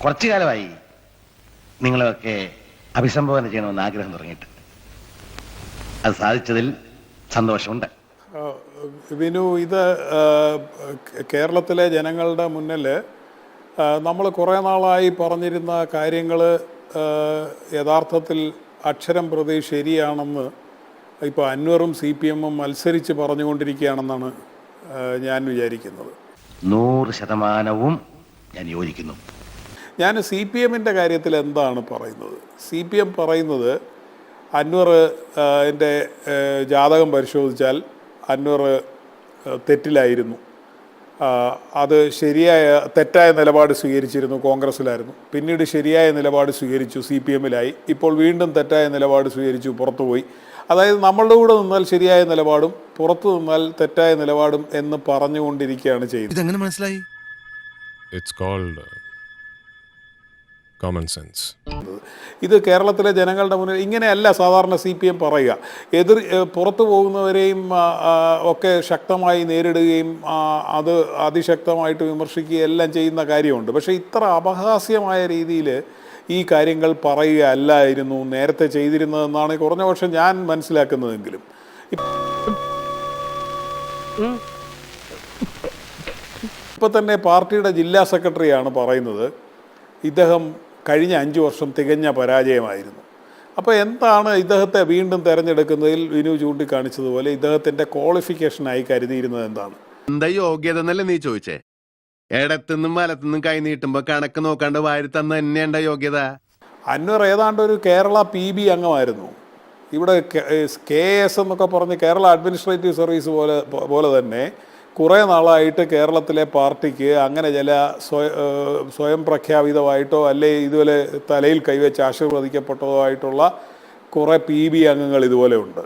കുറച്ചു കാലമായി നിങ്ങളെയൊക്കെ അഭിസംബോധന ചെയ്യണമെന്ന് ആഗ്രഹം തുടങ്ങിയിട്ട്. അത് സാധിച്ചതിൽ സന്തോഷമുണ്ട്. വിനു, ഇത് കേരളത്തിലെ ജനങ്ങളുടെ മുന്നിൽ നമ്മൾ കുറേ നാളായി പറഞ്ഞിരുന്ന കാര്യങ്ങൾ യഥാർത്ഥത്തിൽ അക്ഷരം പ്രതി ശരിയാണെന്ന് ഇപ്പോൾ അൻവറും CPM-ഉം മത്സരിച്ച് പറഞ്ഞുകൊണ്ടിരിക്കുകയാണെന്നാണ് ഞാൻ വിചാരിക്കുന്നത്. 100% ഞാൻ യോജിക്കുന്നു. ഞാൻ CPM-ൻ്റെ കാര്യത്തിൽ എന്താണ് പറയുന്നത്? CPM പറയുന്നത് അൻവർ എൻ്റെ ജാതകം പരിശോധിച്ചാൽ അൻവർ തെറ്റിലായിരുന്നു. അത് തെറ്റായ നിലപാട് സ്വീകരിച്ചിരുന്നു, കോൺഗ്രസ്സിലായിരുന്നു. പിന്നീട് ശരിയായ നിലപാട് സ്വീകരിച്ചു, CPM-ലായി. ഇപ്പോൾ വീണ്ടും തെറ്റായ നിലപാട് സ്വീകരിച്ചു, പുറത്തുപോയി. അതായത് നമ്മളുടെ കൂടെ നിന്നാൽ ശരിയായ നിലപാടും പുറത്തു നിന്നാൽ തെറ്റായ നിലപാടും എന്ന് പറഞ്ഞുകൊണ്ടിരിക്കുകയാണ് ചെയ്യുന്നത്. ഇതെങ്ങനെ മനസ്സിലായി? It's called common sense. ഇത് കേരളത്തിലെ ജനങ്ങളുടെ മുന്നിൽ ഇങ്ങനെയല്ല സാധാരണ CPM പറയുക. പുറത്തു പോകുന്നവരെയും ഒക്കെ ശക്തമായി നേരിടുകയും അത് അതിശക്തമായിട്ട് വിമർശിക്കുകയും എല്ലാം ചെയ്യുന്ന കാര്യമുണ്ട്. പക്ഷേ ഇത്ര അപഹാസ്യമായ രീതിയിൽ ഈ കാര്യങ്ങൾ പറയുകയല്ലായിരുന്നു നേരത്തെ ചെയ്തിരുന്നതെന്നാണ് കുറഞ്ഞ പക്ഷം ഞാൻ മനസ്സിലാക്കുന്നതെങ്കിലും. ഇപ്പോൾ തന്നെ പാർട്ടിയുടെ ജില്ലാ സെക്രട്ടറിയാണ് പറയുന്നത് ഇദ്ദേഹം കഴിഞ്ഞ 5 വർഷം തികഞ്ഞ പരാജയമായിരുന്നു. അപ്പോൾ എന്താണ് ഇദ്ദേഹത്തെ വീണ്ടും തിരഞ്ഞെടുക്കുന്നതിൽ വിനു ചൂണ്ടിക്കാണിച്ചതുപോലെ ഇദ്ദേഹത്തിൻ്റെ ക്വാളിഫിക്കേഷനായി കരുതിയിരുന്നത് എന്താണ്? എന്താ യോഗ്യത എന്നല്ലേ നീ ചോദിച്ചേ? ഇടത്തുനിന്നും വലത്തുനിന്നും കൈ നീട്ടുമ്പോ കണക്ക് നോക്കാണ്ട് വാരി തന്ന തന്നെയുണ്ട യോഗ്യത. അൻവർ ഏതാണ്ട് ഒരു കേരള PB അംഗമായിരുന്നു. ഇവിടെ KS എന്നൊക്കെ പറഞ്ഞ് കേരള അഡ്മിനിസ്ട്രേറ്റീവ് സർവീസ് പോലെ തന്നെ കുറേ നാളായിട്ട് കേരളത്തിലെ പാർട്ടിക്ക് അങ്ങനെ ചില സ്വയം പ്രഖ്യാപിതമായിട്ടോ അല്ലെ ഇതുപോലെ തലയിൽ കൈവച്ച് ആശീർവദിക്കപ്പെട്ടതോ ആയിട്ടുള്ള കുറേ PB അംഗങ്ങൾ ഇതുപോലെ ഉണ്ട്.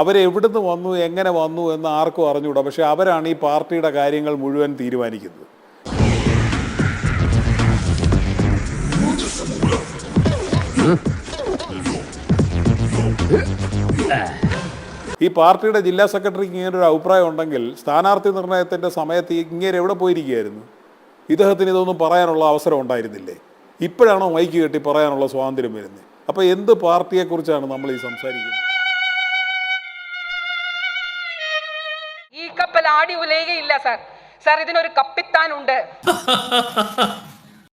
അവരെവിടുന്ന് വന്നു, എങ്ങനെ വന്നു എന്ന് ആർക്കും അറിഞ്ഞുകൂടാ. പക്ഷെ അവരാണ് ഈ പാർട്ടിയുടെ കാര്യങ്ങൾ മുഴുവൻ തീരുമാനിക്കുന്നത്. ഈ പാർട്ടിയുടെ ജില്ലാ സെക്രട്ടറിക്ക് ഇങ്ങനെ ഒരു അഭിപ്രായം ഉണ്ടെങ്കിൽ സ്ഥാനാർത്ഥി നിർണയത്തിൻ്റെ സമയത്ത് ഇങ്ങനെ എവിടെ പോയിരിക്കുകയായിരുന്നു? ഇദ്ദേഹത്തിന് ഇതൊന്നും പറയാനുള്ള അവസരം ഉണ്ടായിരുന്നില്ലേ? ഇപ്പോഴാണോ മൈക്ക് കെട്ടി പറയാനുള്ള സ്വാതന്ത്ര്യം വരുന്നത്? അപ്പോൾ എന്ത് പാർട്ടിയെക്കുറിച്ചാണ് നമ്മൾ ഈ സംസാരിക്കുന്നത്? ഈ കപ്പൽ ആടി ഉലയുകയില്ല സാർ. സാർ, ഇതിനൊരു കപ്പിത്താനുണ്ട്.